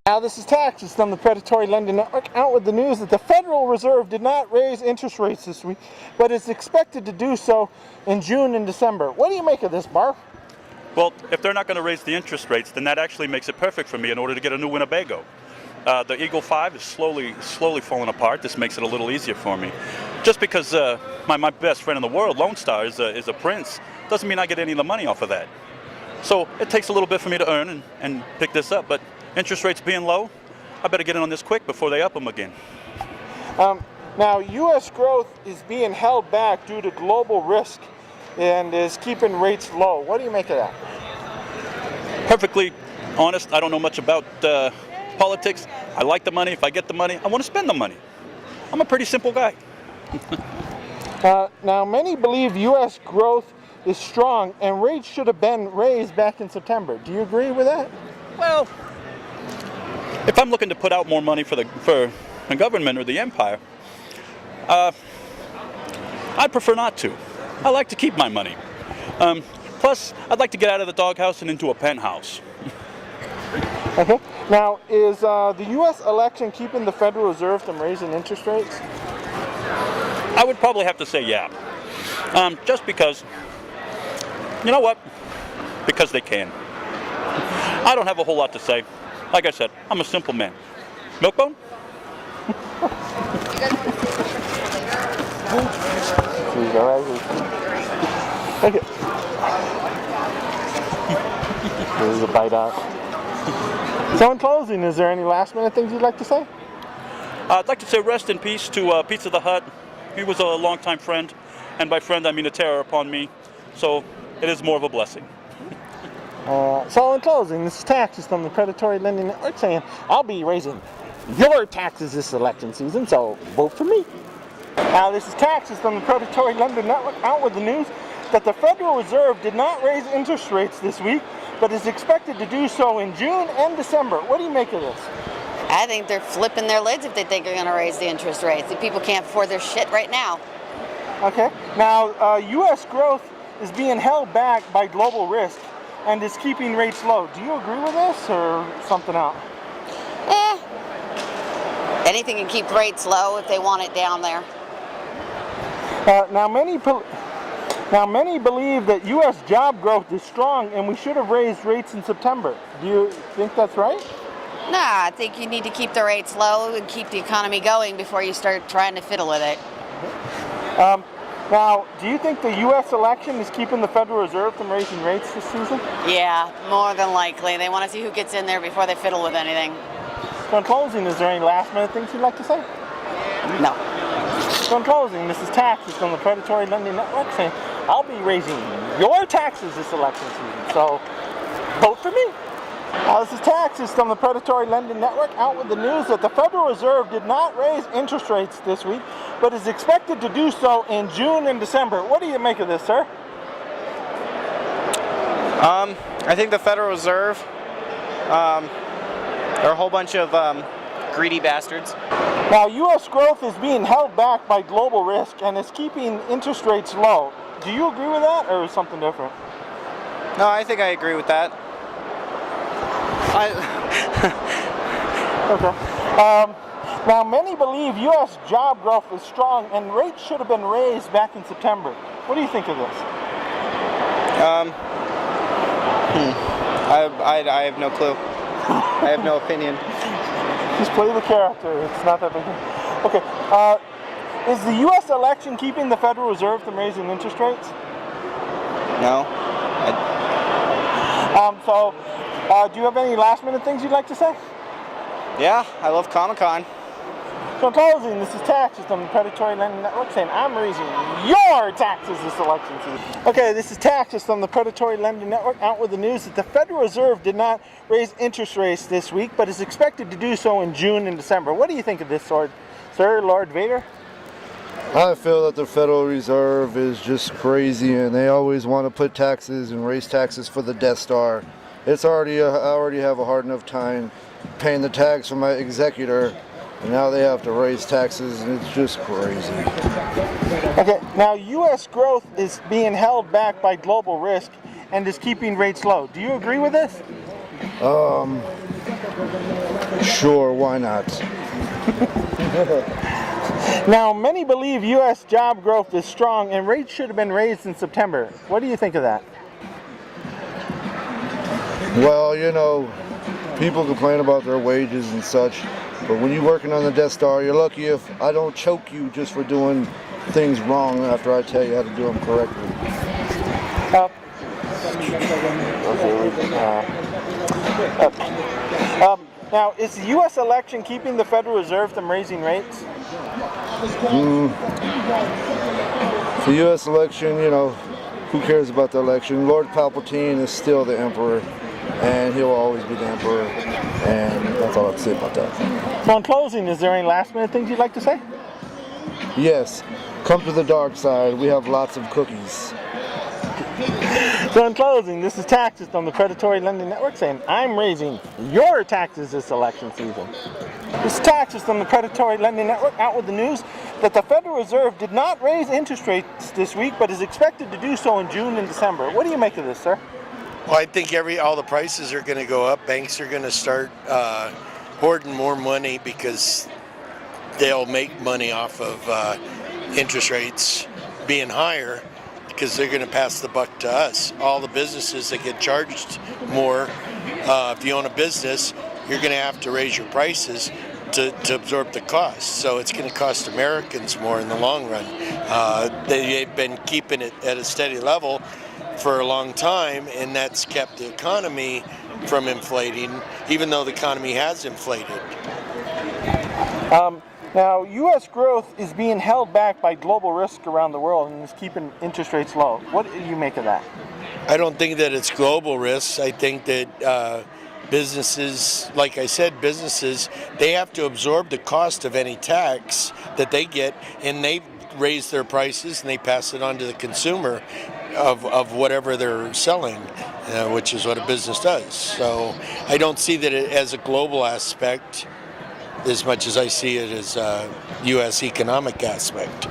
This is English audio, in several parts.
Now this is Taxes from the Predatory Lending Network, out with the news that the Federal Reserve did not raise interest rates this week, but is expected to do so in June and December. What do you make of this, Barb? Well, if they're not going to raise the interest rates, then that actually makes it perfect for me in order to get a new Winnebago. The Eagle 5 is slowly falling apart. This makes it a little easier for me. Just because my best friend in the world, Lone Star, is a prince, doesn't mean I get any of the money off of that. So it takes a little bit for me to earn and pick this up, but interest rates being low, I better get in on this quick before they up them again. Now, U.S. growth is being held back due to global risk and is keeping rates low. What do you make of that? Perfectly honest, I don't know much about politics. I like the money. If I get the money, I want to spend the money. I'm a pretty simple guy. Now, many believe U.S. growth is strong and rates should have been raised back in September. Do you agree with that? Well, if I'm looking to put out more money for the government or the empire, I'd prefer not to. I like to keep my money. Plus, I'd like to get out of the doghouse and into a penthouse. Okay. Now, is the U.S. election keeping the Federal Reserve from raising interest rates? I would probably have to say yeah. Just because, you know what? Because they can. I don't have a whole lot to say. Like I said, I'm a simple man. Milkbone? Okay. This is a bite out. So in closing, is there any last minute things you'd like to say? I'd like to say rest in peace to Pizza the Hut. He was a longtime friend, and by friend I mean a terror upon me, so it is more of a blessing. So in closing, this is Taxes from the Predatory Lending Network saying I'll be raising your taxes this election season, so vote for me. Now this is Taxes from the Predatory Lending Network, out with the news that the Federal Reserve did not raise interest rates this week, but is expected to do so in June and December. What do you make of this? I think they're flipping their lids if they think they're going to raise the interest rates. The people can't afford their shit right now. Okay. Now, U.S. growth is being held back by global risk and is keeping rates low. Do you agree with this or something else? Anything can keep rates low if they want it down there. Now, many believe that U.S. job growth is strong and we should have raised rates in September. Do you think that's right? Nah, I think you need to keep the rates low and keep the economy going before you start trying to fiddle with it. Now, do you think the U.S. election is keeping the Federal Reserve from raising rates this season? Yeah, more than likely. They want to see who gets in there before they fiddle with anything. So in closing, is there any last minute things you'd like to say? No. So in closing, this is Taxes from the Predatory Lending Network saying I'll be raising your taxes this election season, so vote for me. This is Taxes from the Predatory Lending Network, out with the news that the Federal Reserve did not raise interest rates this week, but is expected to do so in June and December. What do you make of this, sir? I think the Federal Reserve, they're a whole bunch of greedy bastards. Now, U.S. growth is being held back by global risk and is keeping interest rates low. Do you agree with that, or is something different? No, I think I agree with that. Okay. Now, many believe U.S. job growth is strong and rates should have been raised back in September. What do you think of this? I have no clue. I have no opinion. Just play the character. It's not that big. Okay. Is the U.S. election keeping the Federal Reserve from raising interest rates? No. Do you have any last minute things you'd like to say? Yeah, I love Comic-Con. So in closing, this is Taxes from the Predatory Lending Network saying I'm raising your taxes this election season. Okay, this is Taxes from the Predatory Lending Network, out with the news that the Federal Reserve did not raise interest rates this week, but is expected to do so in June and December. What do you think of this, sir, Lord Vader? I feel that the Federal Reserve is just crazy, and they always want to put taxes and raise taxes for the Death Star. I already have a hard enough time paying the tax for my executor, and now they have to raise taxes, and it's just crazy. Okay, now U.S. growth is being held back by global risk and is keeping rates low. Do you agree with this? Sure, why not? Now, many believe U.S. job growth is strong and rates should have been raised in September. What do you think of that? Well, you know, people complain about their wages and such, but when you're working on the Death Star, you're lucky if I don't choke you just for doing things wrong after I tell you how to do them correctly. Now, is the U.S. election keeping the Federal Reserve from raising rates? The U.S. election, you know, who cares about the election? Lord Palpatine is still the emperor, and he'll always be the emperor, and that's all I have to say about that. So in closing, is there any last minute things you'd like to say? Yes, come to the dark side. We have lots of cookies. So in closing, this is Taxes from the Predatory Lending Network saying, I'm raising your taxes this election season. This is Taxes from the Predatory Lending Network out with the news that the Federal Reserve did not raise interest rates this week, but is expected to do so in June and December. What do you make of this, sir? Well, I think all the prices are going to go up. Banks are going to start hoarding more money because they'll make money off of interest rates being higher, because they're going to pass the buck to us. All the businesses that get charged more, if you own a business, you're going to have to raise your prices to absorb the cost. So it's going to cost Americans more in the long run. They've been keeping it at a steady level for a long time, and that's kept the economy from inflating, even though the economy has inflated. Now, U.S. growth is being held back by global risk around the world and is keeping interest rates low. What do you make of that? I don't think that it's global risks. I think that businesses, like I said, they have to absorb the cost of any tax that they get, and they raise their prices and they pass it on to the consumer of whatever they're selling, which is what a business does. So I don't see that it as a global aspect as much as I see it as a U.S. economic aspect.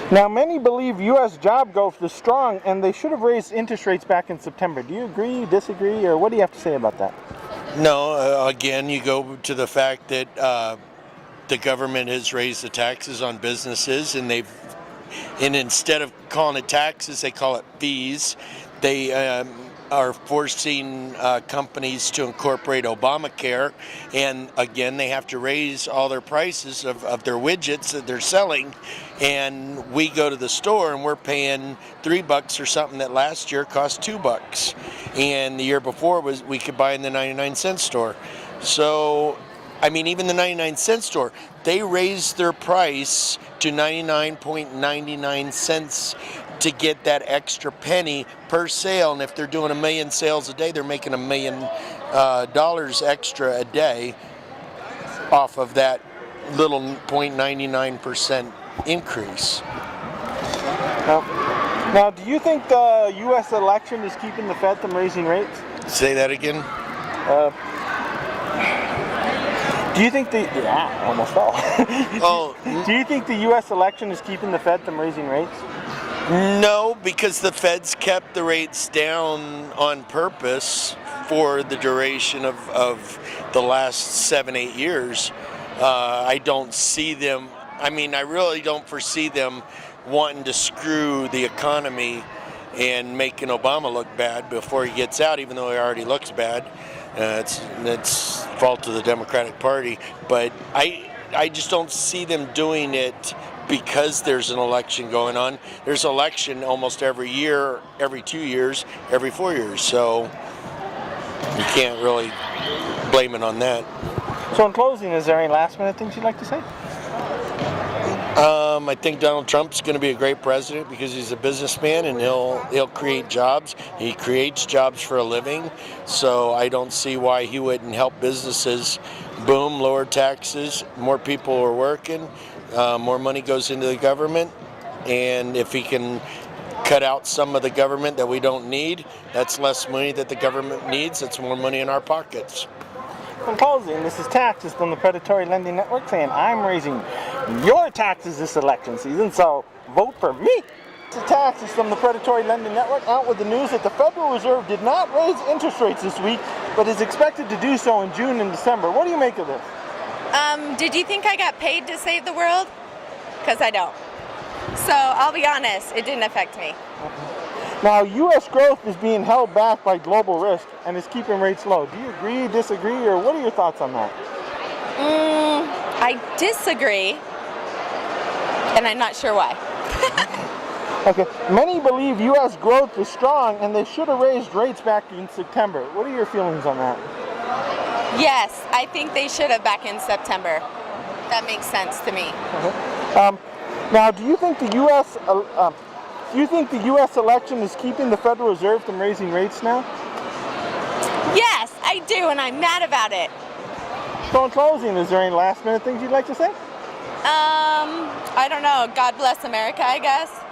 Now, many believe U.S. job growth is strong and they should have raised interest rates back in September. Do you agree, disagree, or what do you have to say about that? No, again, you go to the fact that the government has raised the taxes on businesses, and instead of calling it taxes, they call it fees. They are forcing companies to incorporate Obamacare, and again they have to raise all their prices of their widgets that they're selling, and we go to the store and we're paying $3 or something that last year cost $2, and the year before we could buy in the 99-cent store. So I mean, even the 99-cent store, they raised their price to 99.99 cents to get that extra penny per sale. And if they're doing 1 million sales a day, they're making $1 million extra a day off of that little 0.99% increase. Now, do you think the U.S. election is keeping the Fed from raising rates? Say that again? Do you think almost all. Do you think the U.S. election is keeping the Fed from raising rates? No, because the Fed's kept the rates down on purpose for the duration of the last 7-8 years. I don't see them, I really don't foresee them wanting to screw the economy and making Obama look bad before he gets out, even though he already looks bad. It's fault of the Democratic Party, but I just don't see them doing it because there's an election going on. There's an election almost every year, every 2 years, every 4 years, so you can't really blame it on that. So in closing, is there any last minute things you'd like to say? I think Donald Trump's going to be a great president because he's a businessman and he'll create jobs. He creates jobs for a living, so I don't see why he wouldn't help businesses boom, lower taxes, more people are working, more money goes into the government, and if he can cut out some of the government that we don't need, that's less money that the government needs, that's more money in our pockets. In closing, this is Taxes from the Predatory Lending Network saying I'm raising your taxes this election season, so vote for me. The taxes from the Predatory Lending Network out with the news that the Federal Reserve did not raise interest rates this week, but is expected to do so in June and December. What do you make of this? Did you think I got paid to save the world? Because I don't. So I'll be honest, it didn't affect me. Now, U.S. growth is being held back by global risk and is keeping rates low. Do you agree, disagree, or what are your thoughts on that? I disagree, and I'm not sure why. Okay, many believe U.S. growth is strong and they should have raised rates back in September. What are your feelings on that? Yes, I think they should have back in September. That makes sense to me. Now, do you think the U.S. election is keeping the Federal Reserve from raising rates now? Yes, I do, and I'm mad about it. So in closing, is there any last minute things you'd like to say? I don't know. God bless America, I guess.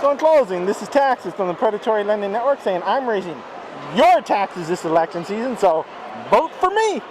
So in closing, this is Taxes from the Predatory Lending Network saying I'm raising your taxes this election season, so vote for me.